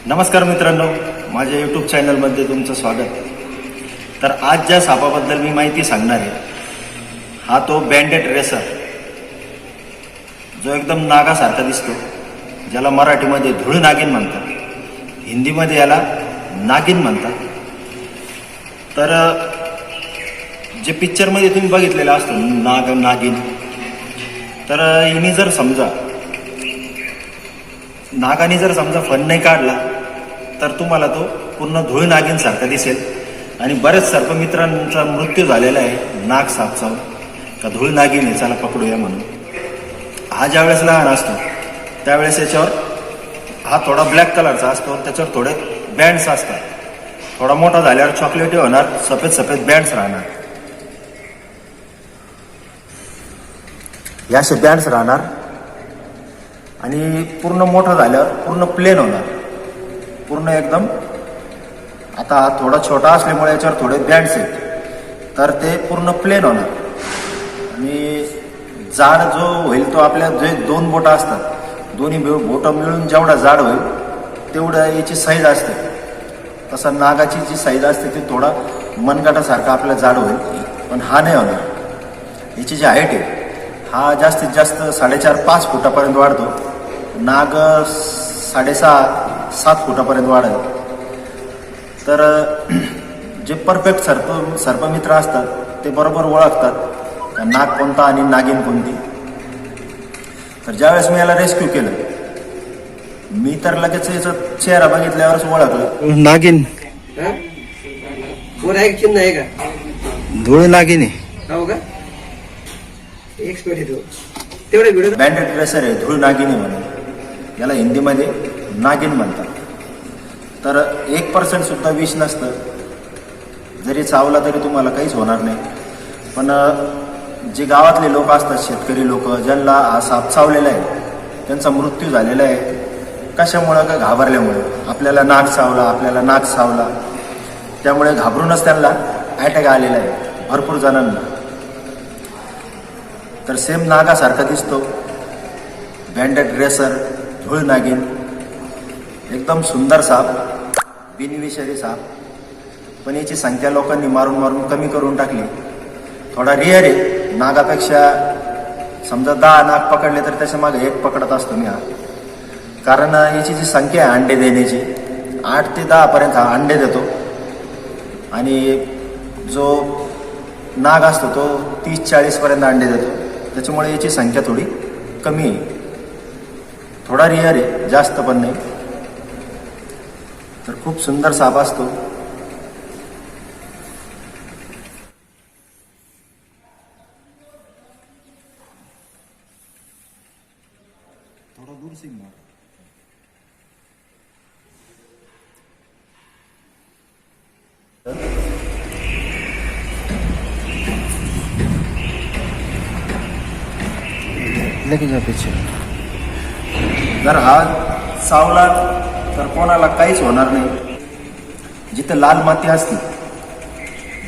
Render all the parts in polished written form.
नमस्कार मित्रांनो, माझ्या यूट्यूब चॅनलमध्ये तुमचं स्वागत. तर आज ज्या सापाबद्दल मी माहिती सांगणार आहे, हा तो बँडेड रेसर, जो एकदम नागासारखा दिसतो, ज्याला मराठीमध्ये धूळ नागिन म्हणतात, हिंदीमध्ये याला नागिन म्हणतात. तर जे पिक्चरमध्ये तुम्ही बघितलेलं असतं नागिन, तर हिने जर समजा नागाने जर समजा फन नाही काढला तर तुम्हाला तो पूर्ण धूळ नागिनसारखा दिसेल. आणि बरेच सर्पमित्रांचा मृत्यू झालेला आहे नाग साप चावून, का धूळ नागिन आहे, चला पकडूया म्हणून. हा ज्यावेळेस लहान असतो त्यावेळेस याच्यावर हा थोडा ब्लॅक कलरचा असतो, त्याच्यावर थोडे बँड्स असतात. थोडा मोठा झाल्यावर चॉकलेटी होणार, सफेद सफेद बँड्स राहणार, हे असे बँड्स राहणार. आणि पूर्ण मोठं झाल्यावर पूर्ण प्लेन होणार, पूर्ण एकदम. आता हा थोडा छोटा असल्यामुळे याच्यावर थोडे बँड्स आहेत, तर ते पूर्ण प्लेन होणार. आणि जाड जो होईल तो आपल्या जे दोन बोटं असतात, दोन्ही बोटं मिळून जेवढा जाड होईल तेवढं याची साईज असते. तसं नागाची जी साईज असते ती थोडा मनगटासारखा आपल्या जाड होईल, पण हा नाही होणार. याची जी हाईट आहे हा जास्तीत जास्त 4.5-5 फुटापर्यंत वाढतो. नाग 6.5-7 फुटापर्यंत वाढेल. तर जे परफेक्ट सर्पमित्र असतात ते बरोबर ओळखतात नाग कोणता आणि नागिन कोणती. तर ज्यावेळेस मी याला रेस्क्यू केलं, मी तर लगेच याचा चेहरा बघितल्यावरच ओळखलं नागिन. चिन्ह आहे का? धूळ नागिन आहे. हो का? एक्सपर्ट आहे तो. तेवढे व्हिडिओ बँडेड रेसर आहे, धूळ नागिनी म्हणून याला हिंदीमध्ये नागिन म्हणतात. तर 1% सुद्धा विष नसतं, जरी चावला तरी तुम्हाला काहीच होणार नाही. पण जे गावातले लोक असतात, शेतकरी लोक, ज्यांना हा साप चावलेला आहे, त्यांचा मृत्यू झालेला आहे. कशामुळं? का घाबरल्यामुळे. आपल्याला नाग चावला, त्यामुळे घाबरूनच त्यांना अटॅक आलेला आहे भरपूर जणांना. तर सेम नागासारखा दिसतो बँडेड रेसर, धूळ नागिन, एकदम सुंदर साप, बिनविषारी साप. पण याची संख्या लोकांनी मारून मारून कमी करून टाकली. थोडा रिअर आहे नागापेक्षा. समजा 10 नाग पकडले तर त्याच्या मागे 1 पकडत असतो मी हा. कारण याची जी संख्या आहे अंडे देण्याची, 8 ते 10 पर्यंत हा अंडे देतो. आणि जो नाग असतो तो 30-40 पर्यंत अंडे देतो. त्याच्यामुळे याची संख्या थोडी कमी आहे. थोडा रिअर आहे, जास्त पण नाही. तर खूप सुंदर साप असतो. थोडा दूर सिंग मार. जर हा चावला तर कोणाला काहीच होणार नाही. जिथं लाल माती असते,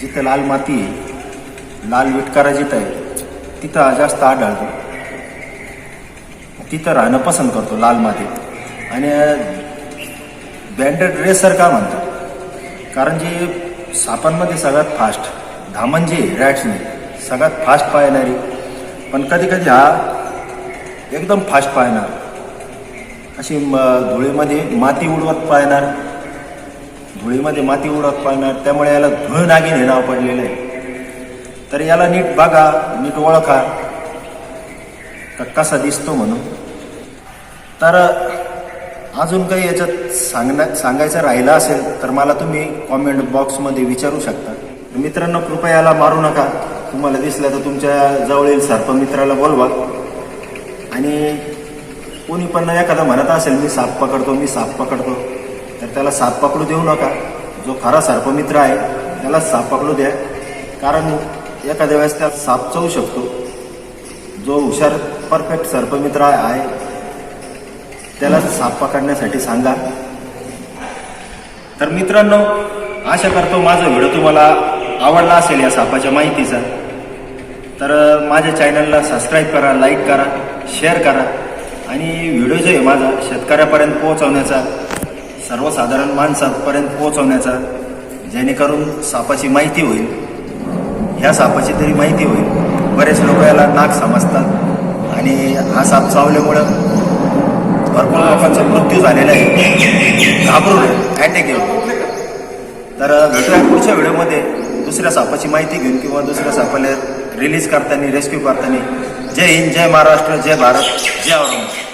जिथं लाल माती आहे, लाल विटकारा जिथं आहे, तिथं हा जास्त आढळतो. तिथं राहणं पसंत करतो लाल मातीत. आणि बँडेड रेसर का म्हणतात? कारण जी सापांमध्ये सगळ्यात फास्ट धामण जी आहे रॅट्सने, सगळ्यात फास्ट पाळणारी. पण कधी कधी हा एकदम फास्ट पाळणार, अशी धुळीमध्ये माती उडवत पाळणार, त्यामुळे याला धूळ नागिन हे नाव पडलेलं आहे. तर याला नीट बघा, नीट ओळखा का कसा दिसतो म्हणून. तर अजून काही याच्यात सांगायचं राहिलं असेल तर मला तुम्ही कॉमेंट बॉक्समध्ये विचारू शकता. मित्रांनो, कृपया याला मारू नका. तुम्हाला दिसलं तर तुमच्या जवळील सर्पमित्राला बोलवा. आणि कोणी पण एखादा म्हणत असेल मी साप पकडतो, तर त्याला साप पकडू देऊ नका. जो खरा सर्पमित्र आहे त्याला साप पकडू द्या. कारण एखाद्या वेळेस त्याला साप चावू शकतो. जो हुशार परफेक्ट सर्पमित्र आहे त्याला साप पकडण्यासाठी सांगा. तर मित्रांनो, आशा करतो माझा व्हिडिओ तुम्हाला आवडला असेल या सापाच्या माहितीचा. तर माझ्या चॅनलला सबस्क्राईब करा, लाईक करा, शेअर करा. आणि व्हिडिओ जो आहे माझा शेतकऱ्यापर्यंत पोहोचवण्याचा सर्वसाधारण माणसापर्यंत पोहोचवण्याचा, जेणेकरून सापाची माहिती होईल, ह्या सापाची तरी माहिती होईल. बरेच लोक याला नाग समजतात आणि हा साप चावल्यामुळं भरपूर लोकांचा मृत्यू झालेला आहे, घाबरून अटॅक येऊन. तर भेटूया पुढच्या व्हिडिओमध्ये दुसऱ्या सापाची माहिती घेऊन किंवा दुसऱ्या सापाला रिलीज करताना, रेस्क्यू करताना. जय हिंद, जय महाराष्ट्र, जय भारत, जय औरंगाबाद.